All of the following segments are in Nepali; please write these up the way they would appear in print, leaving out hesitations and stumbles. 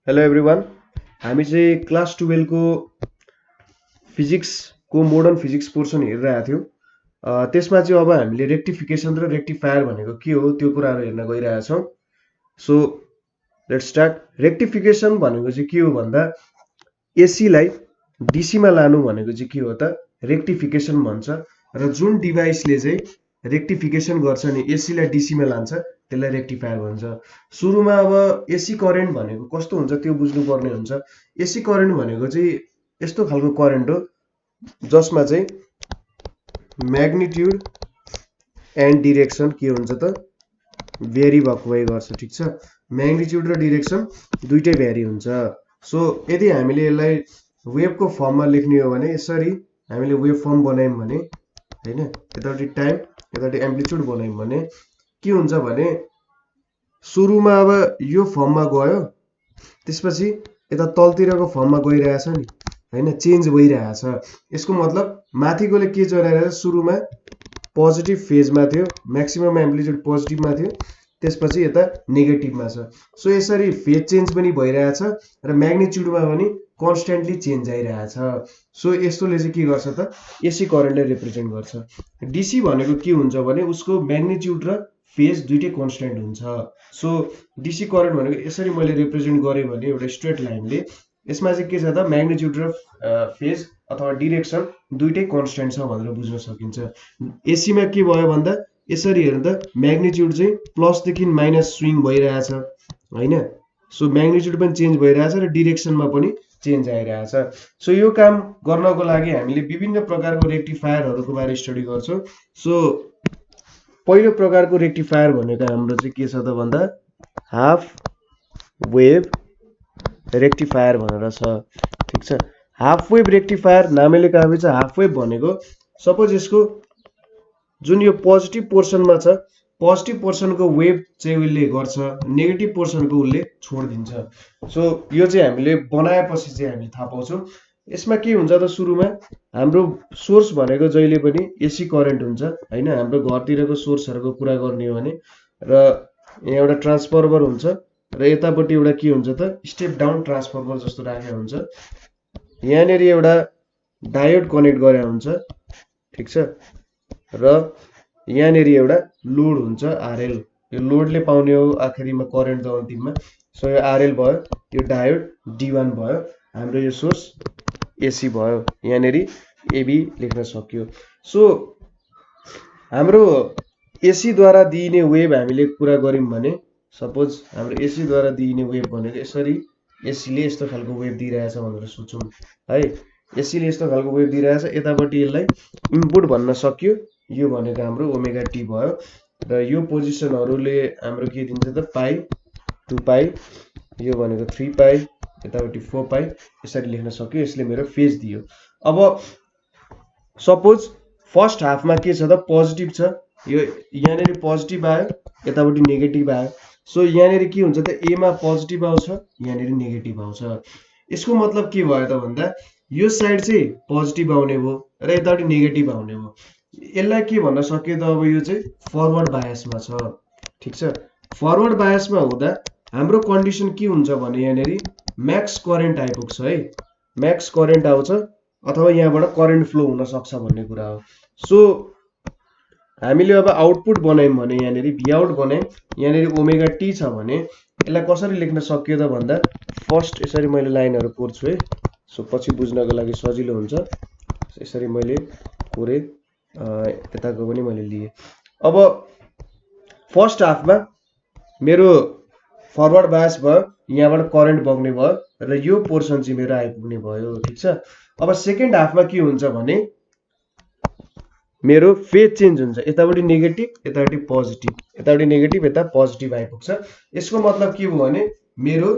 Hello everyone. हामी चाहिँ क्लास 12 को फिजिक्सको मोडर्न फिजिक्स पोर्सन हेरिरहेको थियौँ। त्यसमा चाहिँ अब हामीले रेक्टिफिकेसन र रेक्टिफायर भनेको के हो त्यो कुराहरू हेर्न गइरहेछौँ। So let's start. रेक्टिफिकेसन भनेको चाहिँ के हो भन्दा एसीलाई डीसीमा लानु भनेको चाहिँ के हो त रेक्टिफिकेसन भन्छ। र जुन डिभाइसले चाहिँ रेक्टिफिकेसन गर्छ नि एसीलाई डीसीमा लान्छ त्यसलाई रेक्टिफायर भन्छ। सुरुमा अब एसी करेन्ट भनेको कस्तो हुन्छ त्यो बुझ्नुपर्ने हुन्छ। एसी करेन्ट भनेको चाहिँ यस्तो खालको करेन्ट हो जसमा चाहिँ म्याग्निट्युड एन्ड डिरेक्सन के हुन्छ त भेरी भएको भए गर्छ। ठिक छ, म्याग्निट्युड र डिरेक्सन दुइटै भेरी हुन्छ। सो यदि हामीले यसलाई वेभको फर्ममा लेख्ने हो भने यसरी हामीले वेभ फर्म बनायौँ भने हैन, यतापट्टि टाइम यतापट्टि एम्प्लिट्युड बनायौँ भने के हुन्छ भने सुरुमा अब यो फर्ममा गयो, त्यसपछि यता तलतिरको फर्ममा गइरहेछ नि हैन, चेन्ज भइरहेछ। यसको मतलब माथिकोले के चलाइरहेछ, सुरुमा पोजिटिभ फेजमा थियो, म्याक्सिमम एम्प्लिट्युड पोजिटिभमा थियो, त्यसपछि यता नेगेटिभमा छ। सो यसरी फेज चेन्ज पनि भइरहेछ र म्याग्निट्युडमा पनि कन्स्ट्यान्टली चेन्ज आइरहेछ। सो यस्तोले चाहिँ के गर्छ त एसी करेन्टलाई रिप्रेजेन्ट गर्छ। डीसी भनेको के हुन्छ भने उसको म्याग्निट्युड र फेज दुइटै कन्स्ट्यान्ट हुन्छ। सो डीसी करेन्ट भनेको यसरी मैले रिप्रेजेन्ट गरेँ भने एउटा स्ट्रेट लाइनले, यसमा चाहिँ के छ त म्याग्निट्युड र फेज अथवा डिरेक्सन दुइटै कन्स्ट्यान्ट छ भनेर बुझ्न सकिन्छ। एसीमा के भयो भन्दा यसरी हेर्नु त म्याग्निट्युड चाहिँ प्लसदेखि माइनस स्विङ भइरहेछ हैन। सो म्याग्निट्युड पनि चेन्ज भइरहेछ र डिरेक्सनमा पनि चेन्ज आइरहेछ। सो यो काम गर्नको लागि हामीले विभिन्न प्रकारको रेक्टिफायरहरूको बारे स्टडी गर्छौँ। सो पहिलो प्रकारको रेक्टिफायर भनेको हाम्रो चाहिँ के छ त भन्दा हाफ वेभ रेक्टिफायर भनेर छ। ठिक छ, हाफ वेभ रेक्टिफायर नामैले कहाँ छ। हाफ वेभ भनेको सपोज यसको जुन यो पोजिटिभ पोर्सनमा छ, पोजिटिभ पोर्सनको वेभ चाहिँ उसले गर्छ, नेगेटिभ पोर्सनको उसले छोडिदिन्छ। सो यो चाहिँ हामीले बनाएपछि चाहिँ हामीले थाहा पाउँछौँ। यसमा के हुन्छ त सुरुमा हाम्रो सोर्स भनेको जहिले पनि एसी करेन्ट हुन्छ हैन। हाम्रो घरतिरको सोर्सहरूको कुरा गर्ने हो भने र यहाँ एउटा ट्रान्सफर्मर हुन्छ र यतापट्टि एउटा के हुन्छ त स्टेप डाउन ट्रान्सफर्मर जस्तो राखेको हुन्छ। यहाँनिर एउटा डायोड कनेक्ट गरे हुन्छ। ठिक छ, र यहाँनिर एउटा लोड हुन्छ आरएल। यो लोडले पाउने हो आखिरीमा करेन्ट त अन्तिममा। सो यो आरएल भयो, यो डायोड D1 भयो, हाम्रो यो सोर्स एसी भयो। यहाँनिर एबी लेख्न सक्यो। सो हाम्रो एसीद्वारा दिइने वेभ हामीले कुरा गऱ्यौँ भने सपोज हाम्रो एसीद्वारा दिइने वेभ भनेको यसरी एसीले यस्तो खालको वेभ दिइरहेछ भनेर सोचौँ है। एसीले यस्तो खालको वेभ दिइरहेछ, यतापट्टि यसलाई इनपुट भन्न सक्यो। यो भनेको हाम्रो ओमेगा टी भयो र यो पोजिसनहरूले हाम्रो के दिन्छ त पाई 2 पाई, यो भनेको 3 पाई, यतापट्टि 4 पाई, यसरी लेख्न सक्यो। यसले मेरो फेज दियो। अब सपोज फर्स्ट हाफमा के छ त पोजिटिभ छ, यो यहाँनिर पोजिटिभ आयो, यतापट्टि नेगेटिभ आयो। सो यहाँनिर के हुन्छ त एमा पोजिटिभ आउँछ, यहाँनिर नेगेटिभ आउँछ। यसको मतलब के भयो त भन्दा यो साइड चाहिँ पोजिटिभ आउने भयो र यतापट्टि नेगेटिभ आउने भयो। यसलाई के भन्न सकियो त अब यो चाहिँ फरवर्ड बायसमा छ। ठिक छ, फरवर्ड बायसमा हुँदा हाम्रो कन्डिसन के हुन्छ भने यहाँनिर म्याक्स करेन्ट आइपुग्छ है। म्याक्स करेन्ट आउँछ अथवा यहाँबाट करेन्ट फ्लो हुन सक्छ भन्ने कुरा हो। सो हामीले अब आउटपुट बनायौँ भने यहाँनिर भी आउट बनायौँ, यहाँनिर ओमेगा टी छ भने यसलाई कसरी लेख्न सकियो त भन्दा फर्स्ट यसरी मैले लाइनहरू कोर्छु है। सो पछि बुझ्नको लागि सजिलो हुन्छ। यसरी मैले कोरेँ, यताको पनि मैले लिएँ। अब फर्स्ट हाफमा मेरो फरवर्ड बायस भयो, यहाँबाट करेन्ट बग्ने भयो र यो पोर्सन चाहिँ मेरो आइपुग्ने भयो। ठिक छ, अब सेकेन्ड हाफमा के हुन्छ भने मेरो फेज चेन्ज हुन्छ, यतापट्टि नेगेटिभ यतापट्टि पोजिटिभ, यतापट्टि नेगेटिभ यता पोजिटिभ आइपुग्छ। यसको मतलब के भयो भने मेरो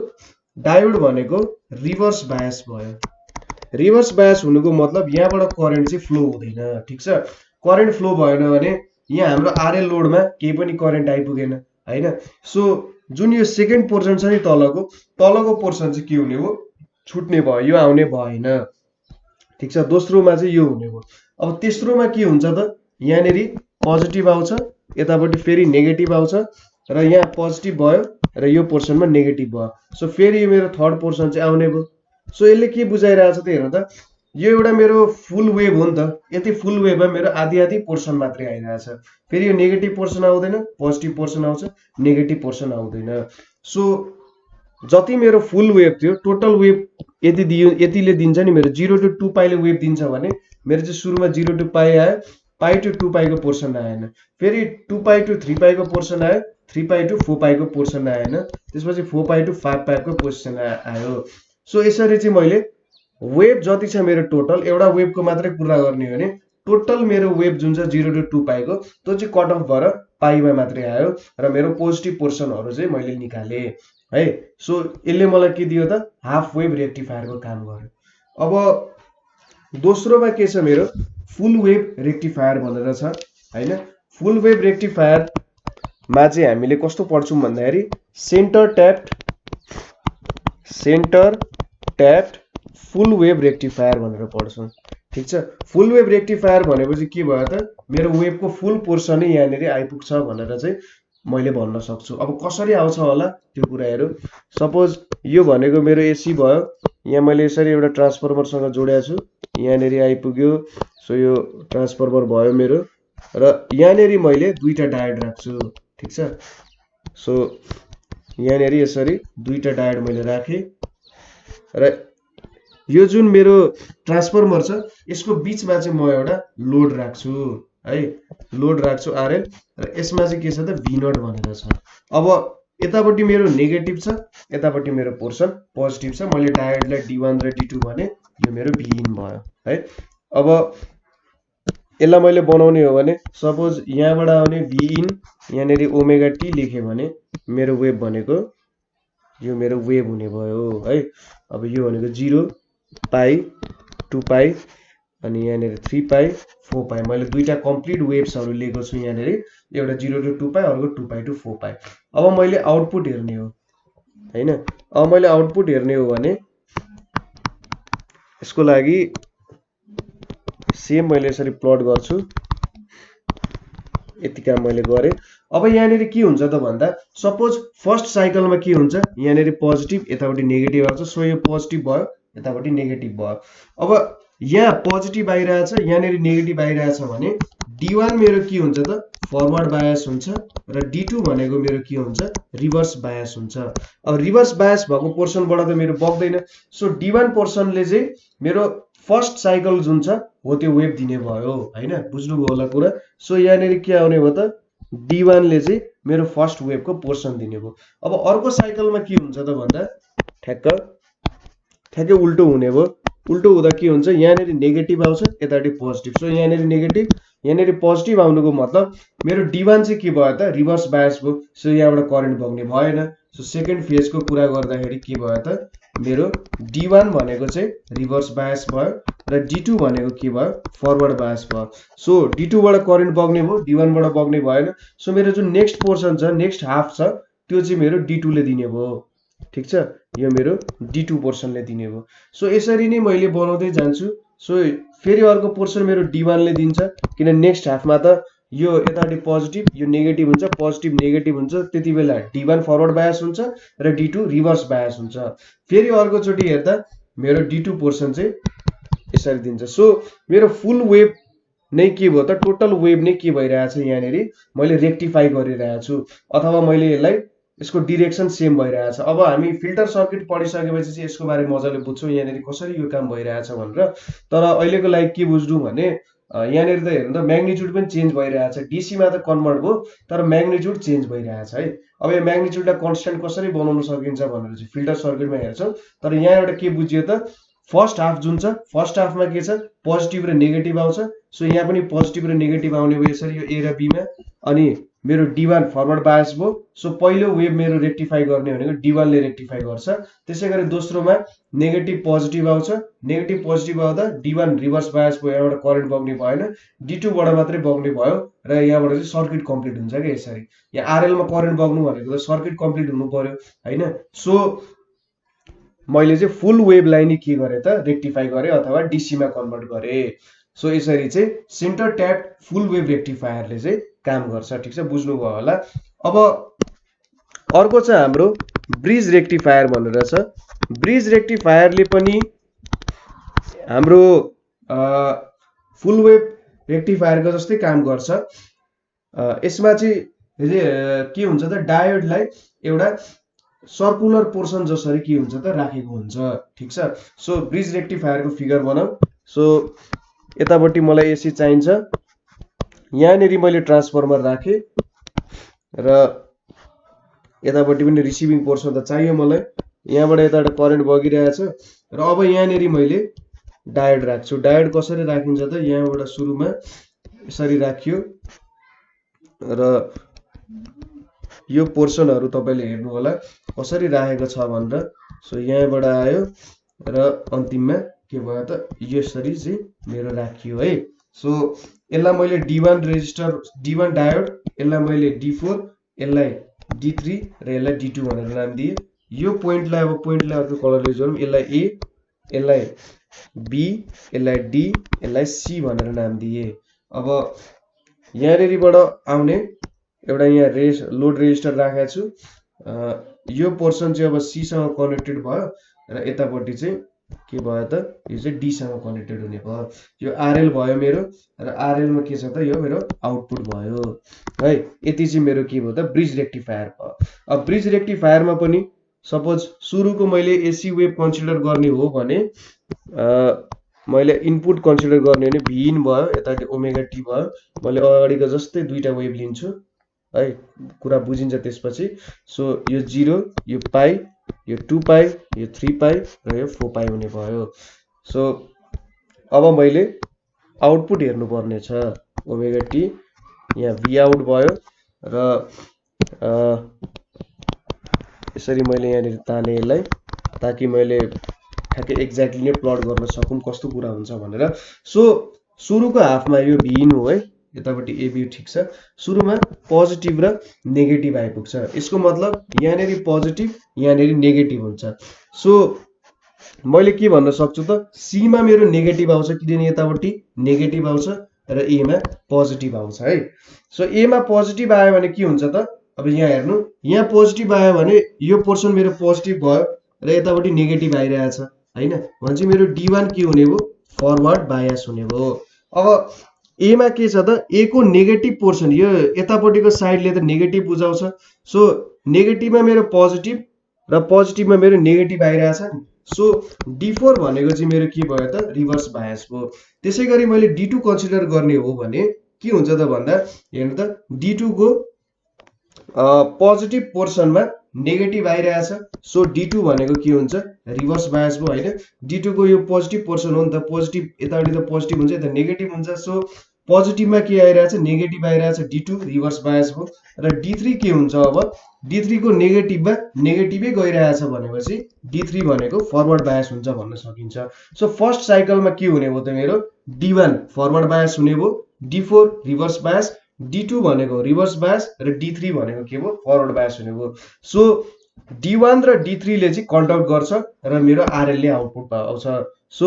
डायोड भनेको रिभर्स बायस भयो। रिभर्स बायस हुनुको मतलब यहाँबाट करेन्ट चाहिँ फ्लो हुँदैन। ठिक छ, करेन्ट फ्लो भएन भने यहाँ हाम्रो आरएल लोडमा केही पनि करेन्ट आइपुगेन हैन। सो जुन यो सेकेन्ड पोर्सन छ नि तलको पोर्सन चाहिँ के हुने हो, छुट्ने भयो, यो आउने भएन। ठिक छ, दोस्रोमा चाहिँ यो हुने भयो। अब तेस्रोमा के हुन्छ त यहाँनिर पोजिटिभ आउँछ, यतापट्टि फेरि नेगेटिभ आउँछ र यहाँ पोजिटिभ भयो र यो पोर्सनमा नेगेटिभ भयो। सो फेरि यो मेरो थर्ड पोर्सन चाहिँ आउने भयो। सो यसले के बुझाइरहेछ त हेर्नु त, यो एउटा मेरो फुल वेभ हो नि त, यति फुल वेभमा मेरो आधी आधी पोर्सन मात्रै आइरहेछ। फेरि यो नेगेटिभ पोर्सन आउँदैन, पोजिटिभ पोर्सन आउँछ, नेगेटिभ पोर्सन आउँदैन। सो जति मेरो फुल वेभ थियो, टोटल वेभ यति दियो, यतिले दिन्छ नि, मेरो 0 to 2 पाइले वेभ दिन्छ भने मेरो चाहिँ सुरुमा 0 to पाई आयो, पाई टु 2 पाईको पोर्सन आएन। फेरि 2 पाई टु 3 पाईको पोर्सन आयो, 3 पाई टु 4 पाईको पोर्सन आएन, त्यसपछि 4 पाई टु 5 पाईको पोर्सन आयो। सो यसरी चाहिँ मैले वेभ जति छ मेरो टोटल, एउटा वेभको मात्रै कुरा गर्ने हो भने टोटल मेरो वेभ जुन छ 0 to 2 पाईको, त्यो चाहिँ कट अफ भएर पाईमा मात्रै आयो र मेरो पोजिटिभ पोर्सनहरू चाहिँ मैले निकालेँ है। सो यसले मलाई के दियो त, हाफ वेभ रेक्टिफायरको काम गर्यो। अब दोस्रोमा के छ मेरो, फुल वेभ रेक्टिफायर भनेर छ हैन। फुल वेभ रेक्टिफायरमा चाहिँ हामीले कस्तो पढ्छौँ भन्दाखेरि सेन्टर ट्याप्ड फुल वेभ रेक्टिफायर भनेर पढ्छौँ, ठिक छ। फुल वेभ रेक्टिफायर भनेपछि के भयो त, मेरो वेभको फुल पोर्सन नै यहाँनिर आइपुग्छ भनेर चाहिँ मैले भन्न सक्छु। अब कसरी आउँछ होला त्यो कुराहरू, सपोज यो भनेको मेरो एसी भयो, यहाँ मैले यसरी एउटा ट्रान्सफर्मरसँग जोडेको छु, यहाँनिर आइपुग्यो। सो यो ट्रान्सफर्मर भयो मेरो, र यहाँनिर मैले दुईटा डायोड राख्छु, ठिक छ। सो यहाँनिर यसरी दुईटा डायोड मैले राखेँ र यो जुन मेरो ट्रान्सफर्मर छ यसको बिचमा चाहिँ म एउटा लोड राख्छु है, लोड राख्छु आरएल, र यसमा चाहिँ के छ त, V0 भनेर छ। अब यतापट्टि मेरो नेगेटिभ छ, यतापट्टि मेरो पोर्सन पोजिटिभ छ। मैले डायोडलाई D1 र D2 भने यो मेरो Vin भयो है। अब यसलाई मैले बनाउने हो भने सपोज यहाँबाट आउने Vin, यहाँनिर ओमेगा टी लेखेँ भने मेरो वेभ भनेको यो मेरो वेभ हुने भयो है। अब यो भनेको 0 पाई 2 पाई अनि यहाँनिर 3 पाई 4 पाई, मैले दुईटा कम्प्लिट वेभ्सहरू लिएको छु यहाँनिर, एउटा 0 to 2 पाई, अर्को 2 पाई to 4 पाई। अब मैले आउटपुट हेर्ने हो हैन। अब मैले आउटपुट हेर्ने हो भने यसको लागि सेम मैले यसरी प्लट गर्छु, यति काम मैले गरेँ। अब यहाँनिर के हुन्छ त भन्दा, सपोज फर्स्ट साइकलमा के हुन्छ, यहाँनिर पोजिटिभ यतापट्टि नेगेटिभ आउँछ। सो यो पोजिटिभ भयो, यतापट्टि नेगेटिभ भयो। अब यहाँ पोजिटिभ आइरहेछ, यहाँनिर नेगेटिभ आइरहेछ भने D1 मेरो के हुन्छ त, फरवर्ड बायस हुन्छ, र D2 भनेको मेरो के हुन्छ, रिभर्स बायस हुन्छ। अब रिभर्स बायस भएको पोर्सनबाट त मेरो बग्दैन। सो D1 पोर्सनले चाहिँ मेरो फर्स्ट साइकल जुन छ हो त्यो वेभ दिने भयो हैन, बुझ्नुभयो होला कुरा। सो यहाँनिर के आउने भयो त, D1 ले चाहिँ मेरो फर्स्ट वेभको पोर्सन दिने भयो। अब अर्को साइकलमा के हुन्छ त भन्दा ठ्याक्कै उल्टो हुने भयो। उल्टो हुँदा के हुन्छ, यहाँनिर नेगेटिभ आउँछ, यतापट्टि पोजिटिभ। सो यहाँनिर नेगेटिभ, यहाँनिर पोजिटिभ आउनुको मतलब मेरो D1 चाहिँ के भयो त, रिभर्स बायस भयो। सो यहाँबाट करेन्ट बग्ने भएन। सो सेकेन्ड फेजको कुरा गर्दाखेरि के भयो त, मेरो D1 भनेको चाहिँ रिभर्स बायस भयो र D2 भनेको के भयो, फरवर्ड बायस भयो। सो D2 बाट करेन्ट बग्ने भयो, D1 बाट बग्ने भएन। सो मेरो जुन नेक्स्ट पोर्सन छ, नेक्स्ट हाफ छ, त्यो चाहिँ मेरो D2 ले दिने भयो, ठिक छ। यो मेरो D2 पोर्सनले दिने भयो। सो यसरी नै मैले बनाउँदै जान्छु। सो फेरि अर्को पोर्सन मेरो D1 ले दिन्छ, किन नेक्स्ट हाफमा त यो यतापट्टि पोजिटिभ यो नेगेटिभ हुन्छ, पोजिटिभ नेगेटिभ हुन्छ, त्यति बेला D1 फरवर्ड बायस हुन्छ र D2 रिभर्स बायस हुन्छ। फेरि अर्कोचोटि हेर्दा मेरो D2 पोर्सन चाहिँ यसरी दिन्छ। सो मेरो फुल वेभ नै के भयो त, टोटल वेभ नै के भइरहेछ, यहाँनिर मैले रेक्टिफाई गरिरहेको छु, अथवा मैले यसलाई यसको डिरेक्सन सेम भइरहेछ। अब हामी फिल्टर सर्किट पढिसकेपछि चाहिँ यसको बारे मजाले बुझ्छौँ, यहाँनिर कसरी यो काम भइरहेछ भनेर। तर अहिलेको लागि के बुझ्नु भने यहाँनिर त हेर्नु त म्याग्निट्युड पनि चेन्ज भइरहेछ, डीसीमा त कन्भर्ट भयो तर म्याग्निट्युड चेन्ज भइरहेछ है। अब यो म्याग्निट्युडलाई कन्स्ट्यान्ट कसरी बनाउन सकिन्छ भनेर चाहिँ फिल्टर सर्किटमा हेर्छौँ। तर यहाँ एउटा के बुझियो त, फर्स्ट हाफ जुन छ, फर्स्ट हाफमा के छ, पोजिटिभ र नेगेटिभ आउँछ। सो यहाँ पनि पोजिटिभ र नेगेटिभ आउने भयो यसरी, यो ए र बीमा। अनि मेरो D1 फरवर्ड बायस भयो। सो पहिलो वेभ मेरो रेक्टिफाई गर्ने भनेको D1 ले रेक्टिफाई गर्छ। त्यसै गरी दोस्रोमा नेगेटिभ पोजिटिभ आउँछ, नेगेटिभ पोजिटिभ आउँदा D1 रिभर्स बायस भयो, यहाँबाट करेन्ट बग्ने भएन, D2 बाट मात्रै बग्ने भयो र यहाँबाट चाहिँ सर्किट कम्प्लिट हुन्छ क्या यसरी। यहाँ आरएल मा करेन्ट बग्नु भनेको त सर्किट कम्प्लिट हुनु पर्यो हैन। सो मैले चाहिँ फुल वेभलाई नै के गरेँ त, रेक्टिफाई गरेँ अथवा डीसी मा कन्भर्ट गरेँ। सो यसरी चाहिँ सेन्टर ट्याप्ड फुल वेभ रेक्टिफायरले चाहिँ काम गर्छ, ठिक छ, बुझ्नुभयो होला। अब अर्को चाहिँ हाम्रो ब्रिज रेक्टिफायर भनेर छ। ब्रिज रेक्टिफायरले पनि हाम्रो फुल वेभ रेक्टिफायरको जस्तै काम गर्छ। यसमा चाहिँ के हुन्छ त, डायोडलाई एउटा सर्कुलर पोर्सन जसरी के हुन्छ त राखेको हुन्छ, ठीक छ। सो ब्रिज रेक्टिफायरको फिगर बनाऊ। सो यतापट्टि मलाई एसी चाहिन्छ, यहाँनिर मैले ट्रान्सफर्मर राखेँ र यतापट्टि पनि रिसिभिङ पोर्सन त चाहियो मलाई। यहाँबाट यताबाट करेन्ट बगिरहेछ र अब यहाँनिर मैले डायोड राख्छु। डायोड कसरी राखिन्छ त, यहाँबाट सुरुमा यसरी राखियो र यो पोर्सनहरू तपाईँले हेर्नु होला कसरी राखेको छ भनेर। सो यहाँबाट आयो र अन्तिममा के भयो त, यसरी चाहिँ मेरो राखियो है। सो यसलाई मैले D1 रेजिस्टर, D1 डायोड, यसलाई मैले D4, यसलाई D3 र यसलाई D2 भनेर नाम दिए। यो पोइन्टलाई अब पोइन्टलाई अर्को कलरले जोडौँ। यसलाई A, यसलाई B, यसलाई D, यसलाई C भनेर नाम दिए। अब यहाँनिरबाट आउने एउटा यहाँ लोड रेजिस्टर राखेको छु। यो पोर्सन चाहिँ अब C सँग कनेक्टेड भयो र यतापट्टि चाहिँ के भयो त, यो चाहिँ D सँग कनेक्टेड हुने भयो। यो RL भयो मेरो र RL मा के छ त, यो मेरो आउटपुट भयो है। यति चाहिँ मेरो के भयो त, ब्रिज रेक्टिफायर भयो। अब ब्रिज रेक्टिफायरमा पनि सपोज सुरुको मैले एसी वेभ कन्सिडर गर्ने हो भने मैले इनपुट कन्सिडर गर्ने हो भने Vin भयो, यतापट्टि ओमेगा टी भयो। मैले अगाडिको जस्तै दुईटा वेभ लिन्छु है, कुरा बुझिन्छ त्यसपछि। सो यो 0, यो पाई, यो 2 पाई, यो 3 पाई र यो 4 पाई हुने भयो। सो अब मैले आउटपुट हेर्नुपर्ने छ, ओमेगा टी, यहाँ V आउट भयो र यसरी मैले यहाँनिर ताने यसलाई, ताकि मैले ठ्याक्कै एक्ज्याक्टली नै प्लट गर्न सकौँ कस्तो कुरा हुन्छ भनेर। सो सुरुको हाफमा यो Vin हो है, यतापट्टि AB ठिक छ। सुरुमा पोजिटिभ र नेगेटिभ आइपुग्छ, यसको मतलब यहाँनिर पोजिटिभ, यहाँनिर नेगेटिभ हुन्छ। सो मैले के भन्न सक्छु त, C मा मेरो नेगेटिभ आउँछ किनभने यतापट्टि नेगेटिभ आउँछ र A मा पोजिटिभ आउँछ है। सो A मा पोजिटिभ आयो भने के हुन्छ त, अब यहाँ हेर्नु, यहाँ पोजिटिभ आयो भने यो पोर्सन मेरो पोजिटिभ भयो र यतापट्टि नेगेटिभ आइरहेछ हैन, भनेपछि मेरो D1 के हुने भयो, फरवर्ड बायस हुने भयो। अब A मा के छ त, A को नेगेटिभ पोर्सन, यो यतापट्टिको साइडले त नेगेटिभ बुझाउँछ। सो नेगेटिभमा मेरो पोजिटिभ र पोजिटिभमा मेरो नेगेटिभ आइरहेछ नि। सो D4 भनेको चाहिँ मेरो के भयो त, रिभर्स बायस भयो। त्यसै गरी मैले D2 कन्सिडर गर्ने हो भने के हुन्छ त भन्दा, हेर्नु त, D2 को पोजिटिभ पोर्सनमा नेगेटिभ आइरहेछ। सो D2 भनेको के हुन्छ, रिभर्स बायस भयो हैन। D2 को यो पोजिटिभ पोर्सन हो नि त, पोजिटिभ यतापट्टि त पोजिटिभ हुन्छ, यता नेगेटिभ हुन्छ। सो पोजिटिभमा के आइरहेछ, नेगेटिभ आइरहेछ, D2 रिभर्स बायस भयो। र D3 के हुन्छ, अब D3 को नेगेटिभमा नेगेटिभै गइरहेछ भनेपछि D3 भनेको फरवर्ड बायस हुन्छ भन्न सकिन्छ। सो फर्स्ट साइकलमा के हुने भयो त, मेरो D1 फरवर्ड बायस हुने भयो, D4 रिभर्स बायस, D2 भनेको रिभर्स बायस र D3 भनेको के भयो, फरवर्ड बायस हुने भयो। सो D1 र D3 ले चाहिँ कन्डक्ट गर्छ र मेरो RL ले आउटपुट आउँछ। सो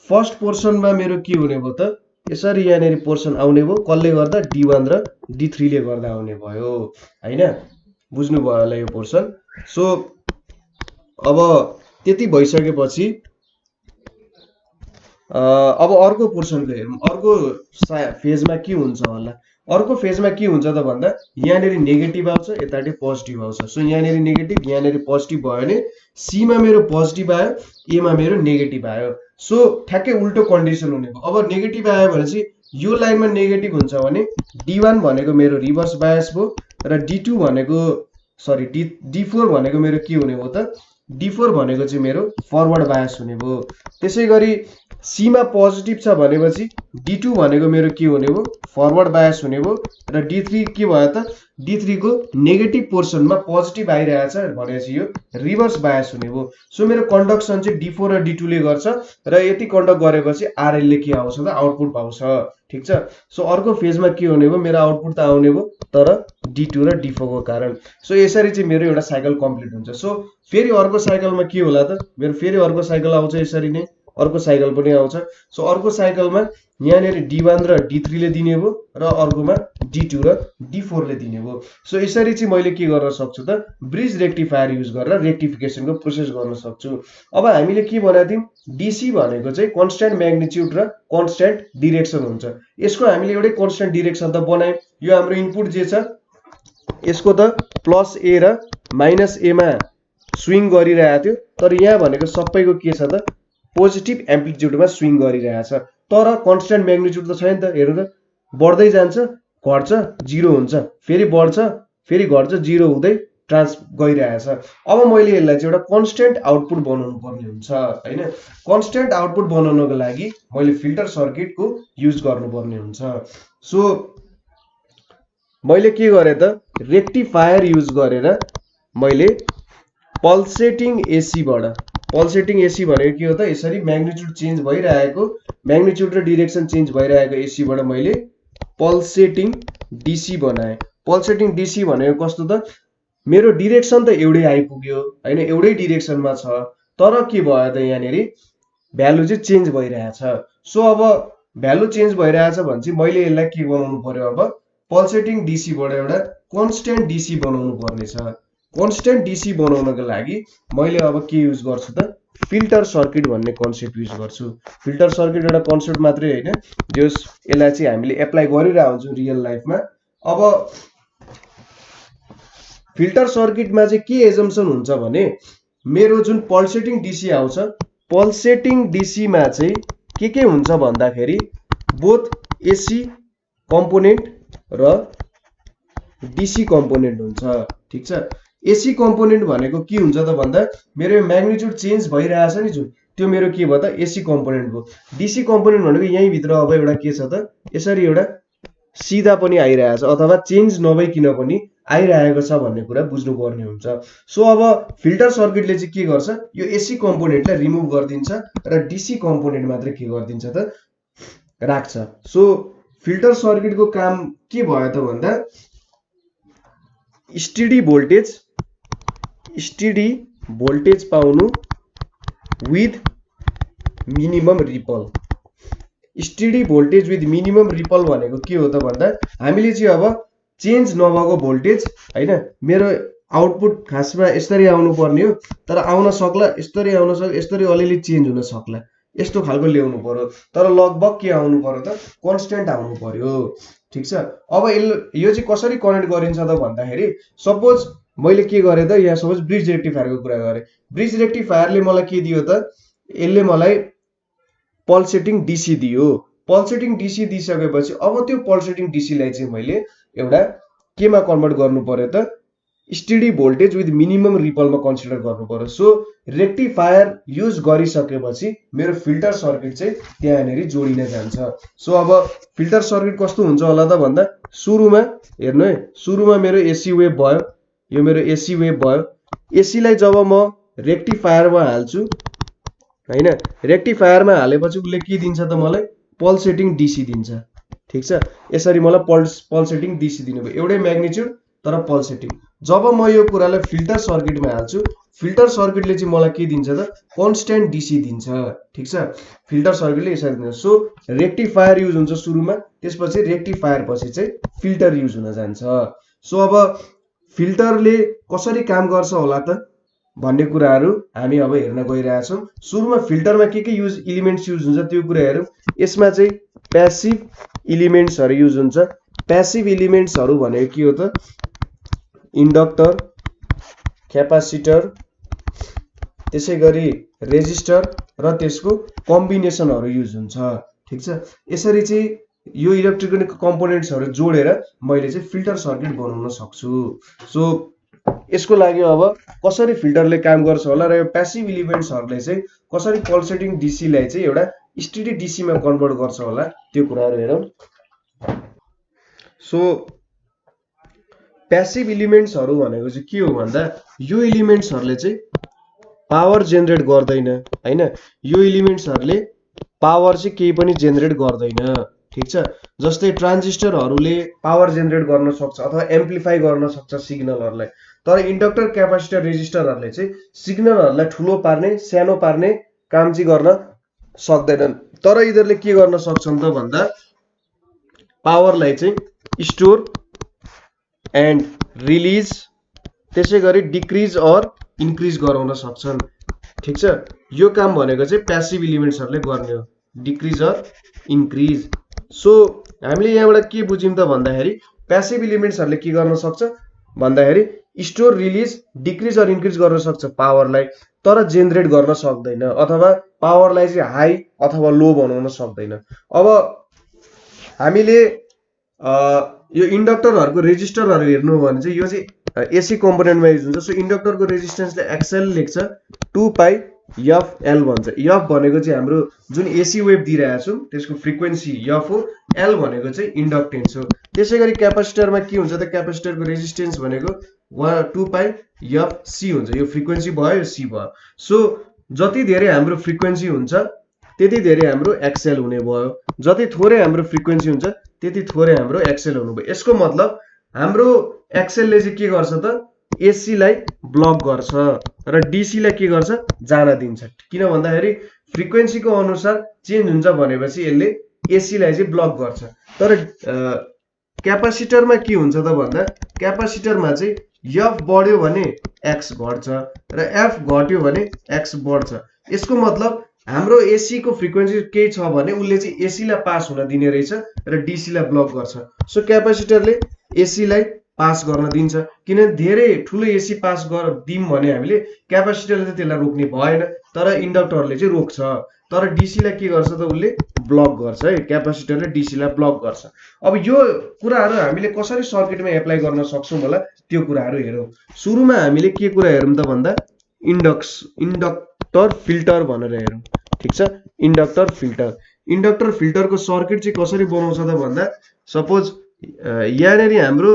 फर्स्ट पोर्सनमा मेरो के हुने भयो त, यसरी यहाँनिर पोर्सन आउने भयो, कसले गर्दा, D1 र D3 ले गर्दा आउने भयो हैन, बुझ्नु भयो होला यो पोर्सन। सो अब त्यति भइसकेपछि अब अर्को पोर्सनको हेरौँ, अर्को फेजमा के हुन्छ होला। अर्को फेजमा के हुन्छ त भन्दा, यहाँनिर नेगेटिभ आउँछ, यतापट्टि पोजिटिभ आउँछ। सो यहाँनिर नेगेटिभ, यहाँनिर पोजिटिभ भयो भने C मा मेरो पोजिटिभ आयो, A मा मेरो नेगेटिभ आयो। सो ठ्याक्कै उल्टो कन्डिसन हुने भयो। अब नेगेटिभ आयो भने चाहिँ यो लाइनमा नेगेटिभ हुन्छ भने D1 भनेको मेरो रिभर्स बायस भयो र D2 भनेको D4 भनेको मेरो के हुने भयो त, D4 भनेको चाहिँ मेरो फरवर्ड बायस हुने भयो। त्यसै गरी C मा पोजिटिभ छ भनेपछि D2 भनेको मेरो के हुने भयो, फरवर्ड बायस हुने भयो र D3 के भयो त, D3 को नेगेटिभ पोर्सनमा पोजिटिभ आइरहेछ भनेपछि यो रिभर्स बायस हुने भयो। सो मेरो कन्डक्सन चाहिँ D4 र D2 ले गर्छ र यति कन्डक्ट गरेपछि RL ले के आउँछ त, आउटपुट आउँछ, ठीक छ। सो अर्को फेजमा के हुने भयो, मेरो आउटपुट त आउने भयो तर D2 र D4 को कारण। सो यसरी चाहिँ मेरो एउटा साइकल कम्प्लिट हुन्छ। सो फेरि अर्को साइकलमा के होला त, मेरो फेरि अर्को साइकल आउँछ यसरी नै, अर्को साइकल पनि आउँछ। सो अर्को साइकलमा यहाँनिर D1 र D3 ले दिने भयो र अर्कोमा D2 र D4 ले दिने भयो। सो यसरी चाहिँ मैले के गर्न सक्छु त ब्रिज रेक्टिफायर युज गरेर रेक्टिफिकेसनको प्रोसेस गर्न सक्छु। अब हामीले के भनेको थियौं DC भनेको चाहिँ कन्स्ट्यान्ट म्याग्निट्युड र कन्स्ट्यान्ट डिरेक्सन हुन्छ। यसको हामीले एउटै कन्स्ट्यान्ट डिरेक्सन त बनायौं। यो हाम्रो इनपुट जे छ यसको त +a र -a मा स्विङ गरिरहेको थियो, तर यहाँ भनेको सबैको के छ त पोजिटिभ एम्प्लिट्युडमा स्विङ गरिरहेछ। तर कन्स्ट्यान्ट म्याग्निट्युड त छैन त। हेर्नु त बढ्दै जान्छ, घट्छ, 0 हुन्छ, फेरि बढ्छ, फेरि घट्छ, 0 हुँदै ट्रान्स गइरहेछ। अब मैले यसलाई चाहिँ एउटा कन्स्ट्यान्ट आउटपुट बनाउनु पर्ने हुन्छ हैन। कन्स्ट्यान्ट आउटपुट बनाउनको लागि मैले फिल्टर सर्किटको युज गर्नुपर्ने हुन्छ। सो मैले के गरे त रेक्टिफायर युज गरेर मैले पल्सेटिङ एसी बाट, पल्सेटिङ एसी भनेको के हो त यसरी म्याग्निट्युड चेन्ज भइरहेको, म्याग्निट्युड र डाइरेक्सन चेन्ज भइरहेको एसी बाट मैले पल्सेटिङ डीसी बनाए। पल्सेटिङ डीसी भनेको कस्तो त मेरो डाइरेक्सन त एउटै आइपुग्यो हैन, एउटै डाइरेक्सनमा छ, तर के भयो त यहाँनेरि भ्यालु चाहिँ चेन्ज भइरहेछ। सो अब भ्यालु चेन्ज भइरहेछ भने चाहिँ मैले यसलाई के बनाउनु पर्यो, अब पल्सेटिङ डीसी बाट एउटा कन्स्ट्यान्ट डीसी बनाउनु पर्ने छ। कन्स्ट्यान्ट डीसी बनाउनको लागि मैले अब के युज गर्छु त फिल्टर सर्किट भन्ने कन्सेप्ट युज गर्छु। फिल्टर सर्किट एउटा कन्सेप्ट मात्रै हैन, जस यसलाई चाहिँ हामीले एप्लाई गरिरहेको हुन्छौं रियल लाइफमा। अब फिल्टर सर्किटमा चाहिँ के एजम्पसन हुन्छ भने मेरो जुन पल्सेटिङ डीसी आउँछ, पल्सेटिङ डीसी मा चाहिँ के हुन्छ भन्दाखेरि बोथ एसी कम्पोनेन्ट र डीसी कम्पोनेन्ट हुन्छ। ठीक छ, एसी कम्पोनेन्ट भनेको के हुन्छ त भन्दा मेरो म्याग्निट्युड चेन्ज भइरहेछ नि जुन, त्यो मेरो के भयो त एसी कम्पोनेन्ट भयो। डीसी कम्पोनेन्ट भनेको यही भित्र अब एउटा के छ त यसरी एउटा सिधा पनि आइरहेछ अथवा चेन्ज नभइकिन पनि आइरहेको छ भन्ने कुरा बुझ्नुपर्ने हुन्छ। सो अब फिल्टर सर्किटले चाहिँ के गर्छ, यो एसी कम्पोनेन्टलाई रिमुभ गरिदिन्छ र डीसी कम्पोनेन्ट मात्र के गरिदिन्छ त राख्छ। सो फिल्टर सर्किटको काम के भयो त भन्दा स्टेडी भोल्टेज पाउनु with minimum ripple. Steady voltage with minimum ripple भनेको के हो त भन्दा हामीले चाहिँ अब चेन्ज नभएको भोल्टेज हैन, मेरो आउटपुट खासमा यसरी आउनु पर्ने हो, तर आउन सक्ला यसरी आउन सक्ला, यसरी अलिअलि चेन्ज हुन सक्ला, यस्तो खालको ल्याउनु पर्यो, तर लगभग के आउनु पर्यो त कन्स्ट्यान्ट आउनु पर्यो। ठीक छ, अब यो चाहिँ कसरी कनेक्ट गरिन्छ त भन्दाखेरि सपोज मैले के गरे त यहाँ सपोज ब्रिज रेक्टिफायरको कुरा गरे। ब्रिज रेक्टिफायरले मलाई के दियो त, यसले मलाई पल्सेटिङ डीसी दियो। पल्सेटिङ डीसी दिइसकेपछि अब त्यो पल्सेटिङ डीसी लाई चाहिँ मैले एउटा केमा कन्भर्ट गर्नु पर्यो त स्टेडी भोल्टेज विथ मिनिमम रिपलमा कन्सिडर गर्नु पर्यो। सो रेक्टिफायर युज गरिसकेपछि मेरो फिल्टर सर्किट चाहिँ त्यहाँनेरि जोडिन जान्छ। सो अब फिल्टर सर्किट कस्तो हुन्छ होला त भन्दा सुरुमा हेर्नु है, सुरुमा मेरो एसी वेभ भयो, यो मेरो एसी वेभ भयो। एसी लाई जब म रेक्टिफायरमा हाल्छु हैन, रेक्टिफायरमा हालेपछि उसले के दिन्छ त मलाई पल्सेटिङ डीसी दिन्छ। ठीक छ, यसरी मलाई पल्सेटिङ डीसी दिनुभयो, एउटै म्याग्निट्युड तर पल्सेटिङ। जब म यो कुरालाई फिल्टर सर्किटमा हाल्छु, फिल्टर सर्किटले चाहिँ मलाई के दिन्छ त कन्स्ट्यान्ट डीसी दिन्छ। ठीक छ, फिल्टर सर्किटले यसरी दिन्छ। सो रेक्टिफायर युज हुन्छ सुरुमा, त्यसपछि रेक्टिफायर पछि चाहिँ फिल्टर युज हुन जान्छ। सो अब फिल्टरले कसरी काम गर्छ होला त भन्ने कुराहरू हामी अब हेर्न गइरहेछौँ। सुरुमा फिल्टरमा के इलिमेन्ट्स युज हुन्छ त्यो कुरा हेरौँ। यसमा चाहिँ प्यासिभ इलिमेन्ट्सहरू युज हुन्छ। प्यासिभ इलिमेन्ट्सहरू भनेको के हो त इन्डक्टर, क्यापासिटर, त्यसै गरी रेजिस्टर र त्यसको कम्बिनेसनहरू युज हुन्छ। ठीक छ, यसरी चाहिँ यो इलेक्ट्रिकल कम्पोनेन्ट्सहरू जोडेर मैले चाहिँ फिल्टर सर्किट बनाउन सक्छु। सो यसको लागि अब कसरी फिल्टरले काम गर्छ होला र यो प्यासिभ इलिमेन्ट्सहरूले चाहिँ कसरी पल्सेटिङ डीसी लाई चाहिँ एउटा स्टेडी डीसी मा कन्भर्ट गर्छ होला त्यो कुराहरू हेरौँ। सो प्यासिभ इलिमेन्ट्सहरू भनेको चाहिँ के हो भन्दा यो इलिमेन्ट्सहरूले चाहिँ पावर जेनेरेट गर्दैन हैन, यो इलिमेन्ट्सहरूले पावर चाहिँ केही पनि जेनेरेट गर्दैन। ठीक छ, जस्तै ट्रान्जिस्टरहरूले पावर जेनेरेट गर्न सक्छ अथवा एम्प्लिफाई गर्न सक्छ सिग्नलहरूलाई, तर इन्डक्टर, क्यापासिटर, रेजिस्टरहरूले चाहिँ सिग्नलहरूलाई ठुलो पार्ने सानो पार्ने काम चाहिँ गर्न सक्दैनन्। तर यिनीहरूले के गर्न सक्छन् त भन्दा पावरलाई चाहिँ स्टोर एन्ड रिलिज त्यसै गरी डिक्रिज अर इन्क्रिज गराउन सक्छन्। ठीक छ, यो काम भनेको चाहिँ प्यासिभ एलिमेन्ट्सहरूले गर्ने हो, डिक्रिज अर इन्क्रिज। सो हामीले यहाँबाट के बुझ्यौँ त भन्दाखेरि प्यासिभ एलिमेन्ट्सहरूले के गर्न सक्छ भन्दाखेरि store release decrease or increase गर्न सक्छ पावरलाई, तर जेनेरेट गर्न सक्दैन अथवा पावरलाई चाहिँ हाई अथवा लो बनाउन सक्दैन। अब हामीले यो इन्डक्टरहरूको रेजिस्टरहरू हेर्नु हो भने चाहिँ यो चाहिँ एसी कम्पोनेन्टमा युज हुन्छ। सो इन्डक्टरको रेजिस्टेन्सले एक्सएल लेख्छ 2 पाई एफ एल भन्छ। एफ भनेको चाहिँ हाम्रो जुन एसी वेभ दिइरहेको छौँ त्यसको फ्रिक्वेन्सी एफ हो, एल भनेको चाहिँ इन्डक्टेन्स हो। त्यसै गरी क्यापेसिटरमा के हुन्छ त क्यापेसिटरको रेजिस्टेन्स भनेको 2 पाई एफ सी हुन्छ। यो फ्रिक्वेन्सी भयो, यो सी भयो। सो जति धेरै हाम्रो फ्रिक्वेन्सी हुन्छ त्यति धेरै हाम्रो एक्सएल हुने भयो, जति थोरै हाम्रो फ्रिक्वेन्सी हुन्छ त्यति थोरै हाम्रो एक्सएल हुनु भयो। यसको मतलब हाम्रो एक्सएलले चाहिँ के गर्छ त एसीलाई ब्लक गर्छ र डीसीलाई के गर्छ जान दिन्छ। किन भन्दाखेरि फ्रिक्वेन्सीको अनुसार चेन्ज हुन्छ भनेपछि यसले एसीलाई चाहिँ ब्लक गर्छ। तर क्यापेसिटरमा के हुन्छ त भन्दा क्यापेसिटरमा चाहिँ एफ बढ्यो भने एक्स घट्छ र एफ घट्यो भने एक्स बढ्छ। यसको मतलब हाम्रो एसी को फ्रिक्वेन्सी केही छ भने उसले चाहिँ एसीलाई पास हुन दिने रहेछ र डीसीलाई ब्लक गर्छ। सो क्यापेसिटरले एसीलाई पास गर्न दिन्छ, किनभने धेरै ठुलो एसी पास दिउँ भने हामीले क्यापेसिटरले चाहिँ त्यसलाई रोक्ने भएन, तर इन्डक्टरले चाहिँ रोक्छ। तर डीसीलाई के गर्छ त उसले ब्लक गर्छ है, क्यापेसिटरले डीसीलाई ब्लक गर्छ। अब यो कुराहरू हामीले कसरी सर्किटमा एप्लाई गर्न सक्छौँ होला त्यो कुराहरू हेरौँ। सुरुमा हामीले के कुरा हेरौँ त भन्दा इन्डक्टर फिल्टर भनेर हेरौँ। ठीक छ, इन्डक्टर फिल्टर। इन्डक्टर फिल्टरको सर्किट चाहिँ कसरी बनाउँछ त भन्दा सपोज यहाँनिर हाम्रो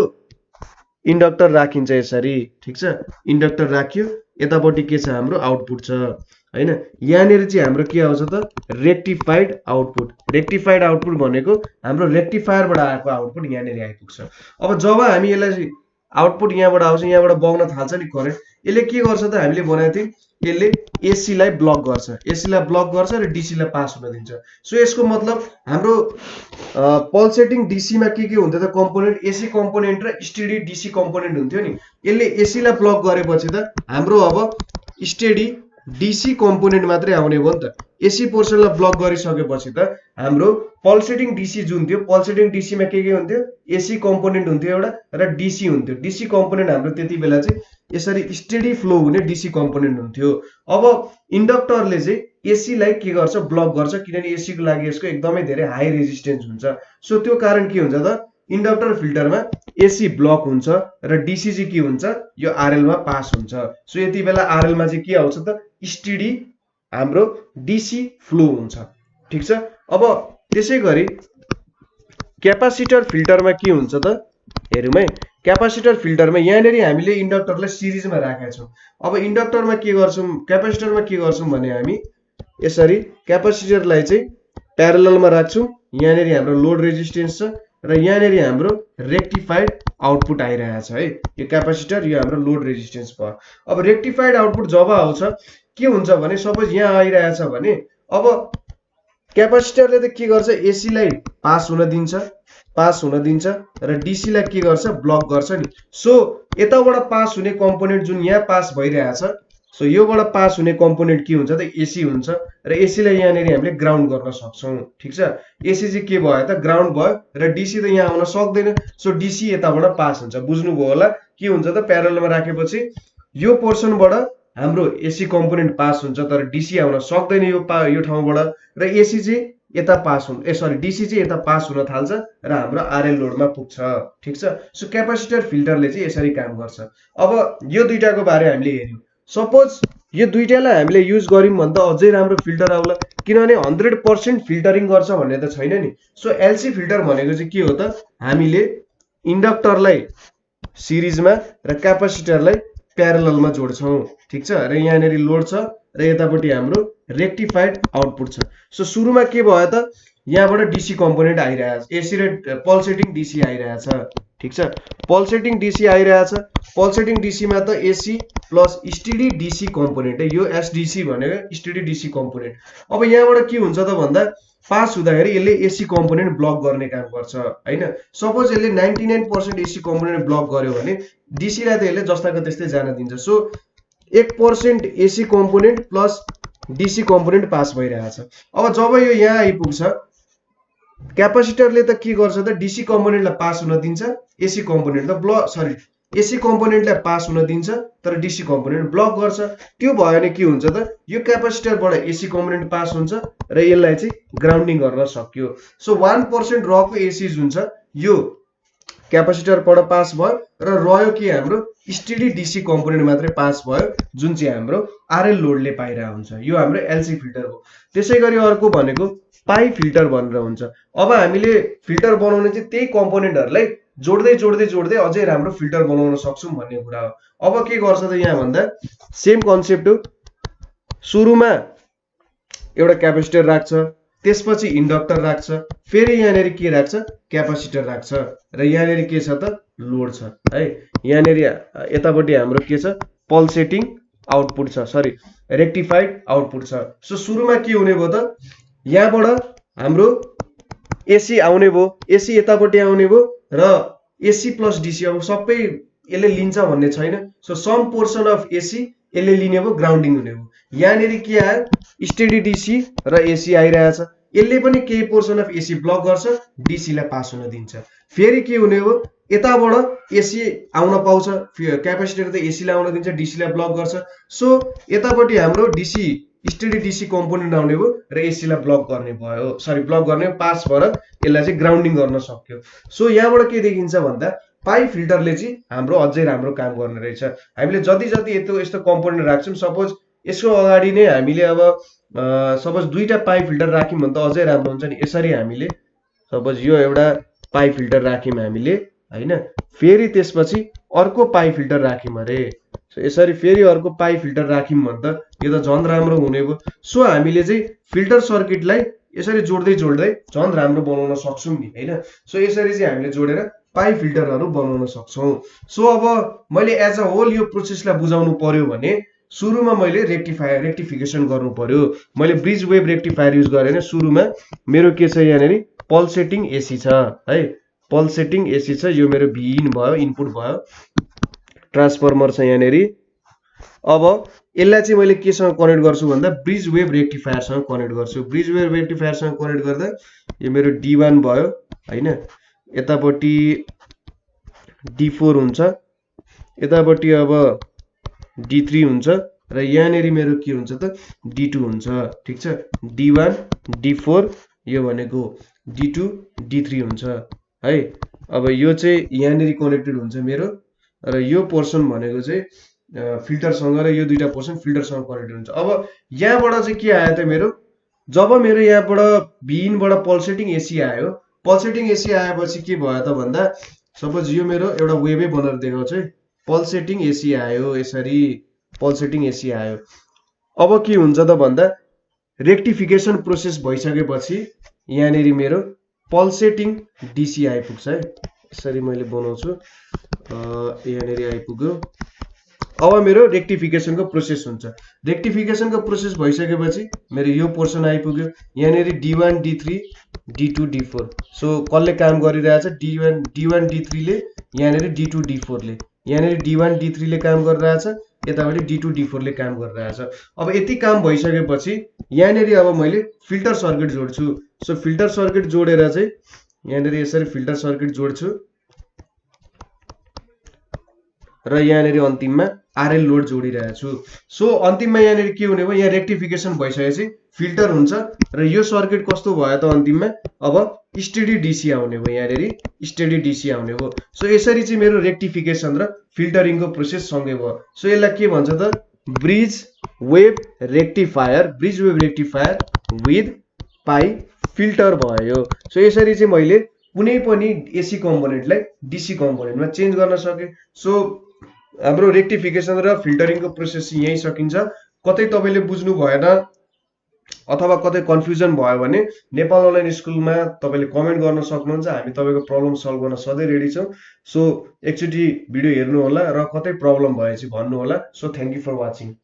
इन्डक्टर राखिन्छ यसरी। ठीक छ, इन्डक्टर राखियो, यतापट्टि के छ हाम्रो आउटपुट छ हैन। यहाँनिर चाहिँ हाम्रो के आउँछ त रेक्टिफाइड आउटपुट। रेक्टिफाइड आउटपुट भनेको हाम्रो रेक्टिफायरबाट आएको आउटपुट यहाँनिर आइपुग्छ। अब जब हामी यसलाई आउटपुट यहाँबाट आउँछ, यहाँबाट बग्न थाल्छ नि करेन्ट, यसले के गर्छ त हामीले भनेको थियौँ यसले एसीलाई ब्लक गर्छ, एसीलाई ब्लक गर्छ र डीसीलाई पास हुन दिन्छ। सो यसको मतलब हाम्रो पल्सेटिङ डीसीमा के हुन्थ्यो त कम्पोनेन्ट, एसी कम्पोनेन्ट र स्टेडी डीसी कम्पोनेन्ट हुन्थ्यो नि। यसले एसीलाई ब्लक गरेपछि त हाम्रो अब स्टेडी डीसी कम्पोनेन्ट मात्रै आउने भयो नि त। एसी पोर्सनलाई ब्लक गरिसकेपछि त हाम्रो पल्सेटिङ डीसी जुन थियो, पल्सेटिङ डीसीमा के हुन्थ्यो एसी कम्पोनेन्ट हुन्थ्यो एउटा र डीसी हुन्थ्यो। डीसी कम्पोनेन्ट हाम्रो त्यति बेला चाहिँ यसरी स्टेडी फ्लो हुने डीसी कम्पोनेन्ट हुन्थ्यो। अब इन्डक्टरले चाहिँ एसीलाई के गर्छ ब्लक गर्छ, किनभने एसी को लागि यसको एकदमै धेरै हाई रेजिस्टेन्स हुन्छ। सो त्यो कारण के हुन्छ त इन्डक्टर फिल्टरमा एसी ब्लक हुन्छ र डीसी चाहिँ के हुन्छ यो आरएल मा पास हुन्छ। सो यति बेला आरएल मा चाहिँ के आउँछ त स्टेडी हाम्रो डीसी फ्लो हुन्छ। ठीक छ, अब त्यसै गरी क्यापेसिटर फिल्टरमा के हुन्छ त हेरौँ है। क्यापेसिटर फिल्टरमा यहाँनिर हामीले इन्डक्टरलाई सिरिजमा राखेका छौँ। अब इन्डक्टरमा के गर्छौँ, क्यापेसिटरमा के गर्छौँ भने हामी यसरी क्यापेसिटरलाई चाहिँ प्यारललमा राख्छौँ। यहाँनिर हाम्रो लोड रेजिस्टेन्स छ र यहाँनिर हाम्रो रेक्टिफाइड आउटपुट आइरहेछ है। यो क्यापेसिटर, यो हाम्रो लोड रेजिस्टेन्स भयो। अब रेक्टिफाइड आउटपुट जब आउँछ के हुन्छ भने सपोज यहाँ आइरहेछ भने अब क्यापेसिटरले त के गर्छ एसीलाई पास हुन दिन्छ र डीसीलाई के गर्छ ब्लक गर्छ नि। सो यताबाट पास हुने कम्पोनेन्ट जुन यहाँ पास भइरहेछ, सो योबाट पास हुने कम्पोनेन्ट के हुन्छ त एसी हुन्छ र एसीलाई यहाँनिर हामीले ग्राउन्ड गर्न सक्छौँ। ठीक छ, एसी चाहिँ के भयो त ग्राउन्ड भयो र डीसी त यहाँ आउन सक्दैन। सो डीसी यताबाट पास हुन्छ। बुझ्नुभयो होला के हुन्छ त प्यारललमा राखेपछि यो पोर्सनबाट हाम्रो एसी कम्पोनेन्ट पास हुन्छ तर डीसी आउन सक्दैन यो ठाउँबाट र एसी चाहिँ यता पास हुन डीसी चाहिँ यता पास हुन थाल्छ र हाम्रो आरएल लोडमा पुग्छ। ठीक छ, सो क्यापेसिटर फिल्टरले चाहिँ यसरी काम गर्छ। अब यो दुईटाको बारे हामीले हेर्यौँ। सपोज यो दुईटालाई हामीले युज गर्यौँ भने त अझै राम्रो फिल्टर आउला, किनभने 100% फिल्टरिङ गर्छ भन्ने त छैन नि। सो एलसी फिल्टर भनेको चाहिँ के हो त हामीले इन्डक्टरलाई सिरिजमा र क्यापेसिटरलाई प्यारललमा जोड्छौँ। ठीक छ, र यहाँनिर लोड छ र यतापट्टि हाम्रो रेक्टिफाइड आउटपुट छ। सो सुरुमा के भयो त यहाँबाट डीसी कम्पोनेन्ट आइरहेछ, एसी र पल्सेटिङ डीसी आइरहेछ। ठीक छ। पल्सेटिङ डीसी आइरहेछ, पल्सेटिङ डीसीमा त AC plus steady DC component है, यो एसडीसी भनेको स्टेडी डीसी कम्पोनेन्ट। अब यहाँबाट के हुन्छ त भन्दा पास हुँदाखेरि यसले एसी कम्पोनेन्ट ब्लक गर्ने काम गर्छ हैन। सपोज यसले 99% एसी कम्पोनेन्ट ब्लक गर्यो भने डीसी लाई त यसले जस्ताको त्यस्तै जान दिन्छ। So 1% AC component plus DC component pass भइरहेछ। अब जब यो यहाँ आइपुग्छ क्यापासिटरले त के गर्छ त डीसी कम्पोनेन्टलाई पास हुन दिन्छ, एसी कम्पोनेन्ट त एसी कम्पोनेन्टलाई पास हुन दिन्छ तर डीसी कम्पोनेन्ट ब्लक गर्छ। त्यो भयो भने के हुन्छ त यो क्यापासिटरबाट एसी कम्पोनेन्ट पास हुन्छ र यसलाई चाहिँ ग्राउन्डिङ गर्न सक्यो। सो 1% रको एसी हुन्छ यो क्यापासिटरबाट पास भयो र रह्यो के हाम्रो स्टेडी डीसी कम्पोनेन्ट मात्रै पास भयो जुन चाहिँ हाम्रो आरएल लोडले पाइरहेको हुन्छ। यो हाम्रो एलसी फिल्टर हो। त्यसैगरी अर्को भनेको पाई फिल्टर भनेर हुन्छ। अब हामीले फिल्टर बनाउने चाहिँ त्यही कम्पोनेन्टहरूलाई जोड्दै जोड्दै जोड्दै अझै राम्रो फिल्टर बनाउन सक्छौं भन्ने कुरा हो। अब के गर्छ त यहाँ भन्दा सेम कन्सेप्ट हो। सुरुमा एउटा क्यापेसिटर राख्छ, त्यसपछि इन्डक्टर राख्छ, फेरि यहाँनेरि के राख्छ क्यापेसिटर राख्छ र यहाँनेरि के छ त लोड छ है। यहाँनेरि यतापट्टि हाम्रो के छ पल्सेटिङ आउटपुट छ, सरी रेक्टिफाइड आउटपुट छ। सो सुरुमा के हुने भयो त यहाँबाट हाम्रो एसी आउने भयो, एसी यतापट्टि आउने भयो र एसी प्लस डीसी अब सबै यसले लिन्छ भन्ने छैन। So some portion of AC यसले लिने भयो, ग्राउन्डिङ हुने भयो। यहाँनेरि के आयो स्टेडी डीसी र एसी आइरहेछ, यसले पनि केही पोर्सन अफ एसी ब्लक गर्छ, डीसी लाई पास हुन दिन्छ। फेरि के हुने हो यताबाट एसी आउन पाउँछ, क्यापेसिटर त एसी लाई आउन दिन्छ, डीसी लाई ब्लक गर्छ। सो यतापट्टि हाम्रो डीसी स्टेडी डीसी कम्पोनेन्ट आउने भयो र एसी लाई ब्लक गर्ने भयो, सरी ब्लक गर्ने पास भएर यसलाई चाहिँ ग्राउन्डिङ गर्न सक्यो। सो यहाँबाट के देखिन्छ भन्दा पाई फिल्टरले चाहिँ हाम्रो अझै राम्रो काम गर्ने रहेछ। हामीले जति जति यस्तो कम्पोनेन्ट राख्छौं, सपोज यसको अगाडि नै हामीले अब सपोज दुईटा पाई फिल्टर राख्यौं भने त अझै राम्रो हुन्छ नि। यसरी हामीले सपोज यो एउटा पाई फिल्टर राख्यौं हामीले हैन, फेरि त्यसपछि अर्को पाई फिल्टर राख्यौं अरे, सो यसरी फेरि अर्को पाई फिल्टर राख्यौं भने त यो त झन् राम्रो हुने भयो। सो हामीले चाहिँ फिल्टर सर्किटलाई यसरी जोड्दै जोड्दै झन् राम्रो बनाउन सक्छौं नि हैन। सो यसरी चाहिँ हामीले जोडेर पाई फिल्टरहरू बनाउन सक्छौं। सो अब मैले एज अ होल यो प्रोसेसलाई बुझाउनु पर्यो भने सुरुमा मैले रेक्टिफिकेसन गर्नु पर्यो। मैले ब्रिज वेभ रेक्टिफायर युज गरेँ। सुरुमा मेरो के छ यहाँनेरि पल्सेटिङ एसी छ है, पल्सेटिङ एसी छ, यो मेरो भिइन भयो, इनपुट भयो, ट्रान्सफर्मर छ यहाँनेरि। अब यसलाई चाहिँ मैले केसँग कनेक्ट गर्छु भन्दा ब्रिज वेभ रेक्टिफायरसँग कनेक्ट गर्छु। ब्रिज वेभ रेक्टिफायरसँग कनेक्ट गर्दा यो मेरो D1 भयो हैन, यतापट्टि D4 हुन्छ, यतापट्टि अब D3 हुन्छ र यहाँनेरि मेरो के हुन्छ त D2 हुन्छ। ठीक छ, D1 D4 यो भनेको D2 D3 हुन्छ है। अब यो चाहिँ यहाँनेरि कनेक्टेड हुन्छ मेरो र यो पोर्सन भनेको चाहिँ फिल्टरसँग र यो दुईटा पोर्सन फिल्टरसँग कनेक्टेड हुन्छ। अब यहाँबाट चाहिँ के आयो त मेरो, जब मेरो यहाँबाट भिइनबाट पल्सेटिङ एसी आयो, पल्सेटिङ एसी आएपछि के भयो त भन्दा सपोज यो मेरो एउटा वेभै बनाएर देखाउँछु है, पल्सेटिङ एसी आयो, यसरी पल्सेटिङ एसी आयो। अब के हुन्छ त भन्दा रेक्टिफिकेसन प्रोसेस भइसकेपछि यहाँनेरि मेरो पल्सेटिङ डीसी आइपुग्छ है, यसरी मैले बनाउँछु, यहाँनेरि आइपुग्यो। अब मेरो रेक्टिफिकेसनको प्रोसेस हुन्छ। रेक्टिफिकेसनको प्रोसेस भइसकेपछि मेरो यो पोर्सन आइपुग्यो, यहाँनेरि D1 D3 D2 D4। So कसले काम गरिरहेछ D1 D3 ले, यहाँनेरि D2 D4 ले, यहाँनेरि D1 D3 ले काम गरिरहेछ, यतापट्टि D2 D4 ले काम गरिरहेछ। अब यति काम भइसकेपछि यहाँनेरि अब मैले फिल्टर सर्किट जोड्छु। सो फिल्टर सर्किट जोडेर चाहिँ यहाँनेरि यसरी फिल्टर सर्किट जोड्छु र यहाँनेरि अन्तिममा आरएल लोड जोडिरहेको छु। सो अन्तिममा यहाँनेरि के हुने भयो, यहाँ रेक्टिफिकेसन भइसकेपछि फिल्टर हुन्छ र यो सर्किट कस्तो भयो त अन्तिममा अब स्टेडी डीसी आउने भयो, यहाँनेरि स्टेडी डीसी आउने भयो। सो यसरी चाहिँ मेरो रेक्टिफिकेसन र फिल्टरिङको प्रोसेस सँगै भयो। सो यसलाई के भन्छ त bridge wave rectifier, bridge wave rectifier with pi filter भयो। सो यसरी चाहिँ मैले कुनै पनि एसी कम्पोनेन्टलाई डीसी कम्पोनेन्टमा चेन्ज गर्न सके। सो हाम्रो रेक्टिफिकेसन र फिल्टरिङको प्रोसेस यही सकिन्छ। कतै तपाईले बुझ्नु भएन अथवा कतै कन्फ्युजन भयो भने नेपाल अनलाइन स्कुलमा तपाईँले कमेन्ट गर्न सक्नुहुन्छ। हामी तपाईँको प्रब्लम सल्भ गर्न सधैँ रेडी छौँ। सो एकचोटि भिडियो हेर्नु होला र कतै प्रब्लम भएपछि भन्नु होला। So thank you for watching.